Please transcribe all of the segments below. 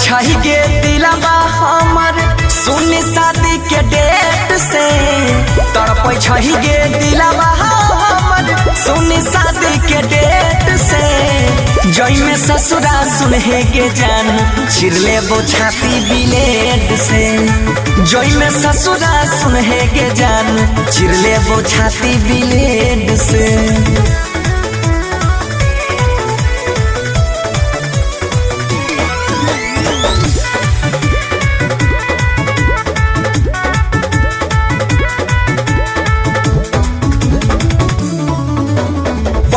पैछाही गे दिलवा हमर सुन शादी के डेट से। तर पैछाही गे दिलवा हमर सुन शादी के डेट से। जई में ससुरा सुनहे के जान चिरले वो छाती ब्लेड से। जई में ससुरा सुनहे के जान चिरले वो छाती ब्लेड से।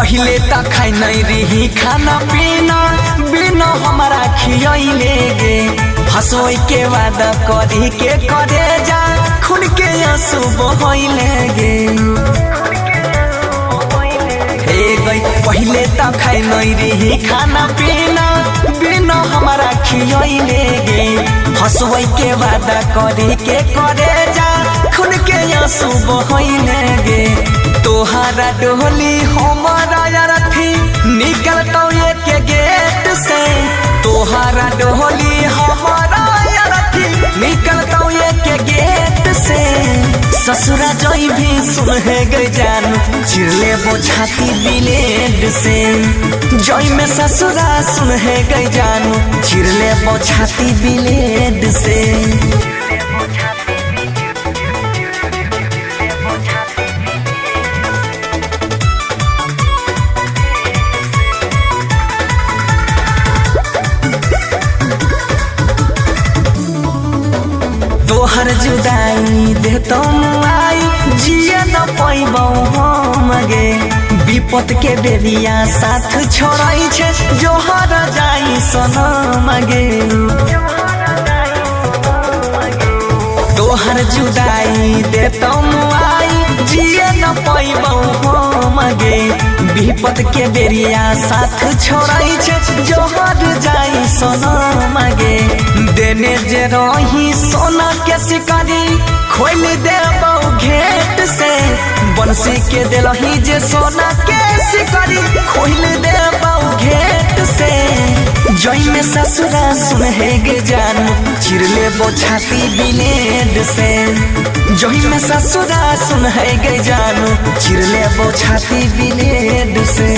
पहले तक खाई नहीं रही खाना पीना बिना हमारा खियले गे। हंसोई के वादा करी के करे जा खुल के आंसू बहले गे। पहले तक खाई नहीं रही खाना पीना बिना हमारा खियले गे। हंसोई के वादा करी के करे जा खुल के आंसू बहले गे। तोहरा डोली हमारा रथी निकलता के गेट से। तोहरा डोली हमारा रथी निकलता के गेट से। ससुरा जोई भी सुनहे गई जान चिरले वो छाती ब्लेड से। जोई में ससुरा सुनहे गई जान चिरले वो छाती ब्लेड से। तोहर जुदाई दे तुम आई जिए न पैबौ हम गे। विपत के बेरिया साथ छोड़ाई छे जोहर जाई सनम गे। तोहर जुदाई दे तुम आई जिए न पैबौ हम गे। विपत के बेरिया साथ छोड़ाई छे जोहर जाई सनम गे। देने जे रही सोना के शिकारी खोल देबौ घेट से। बंसी के दिलही जे सोना के शिकारी खोल देबौ घेट से। जई में ससुरा सुनहे गे जान चिरले वो छाती ब्लेड से। जई में ससुरा सुनहे गे जान चिरले वो छाती ब्लेड से।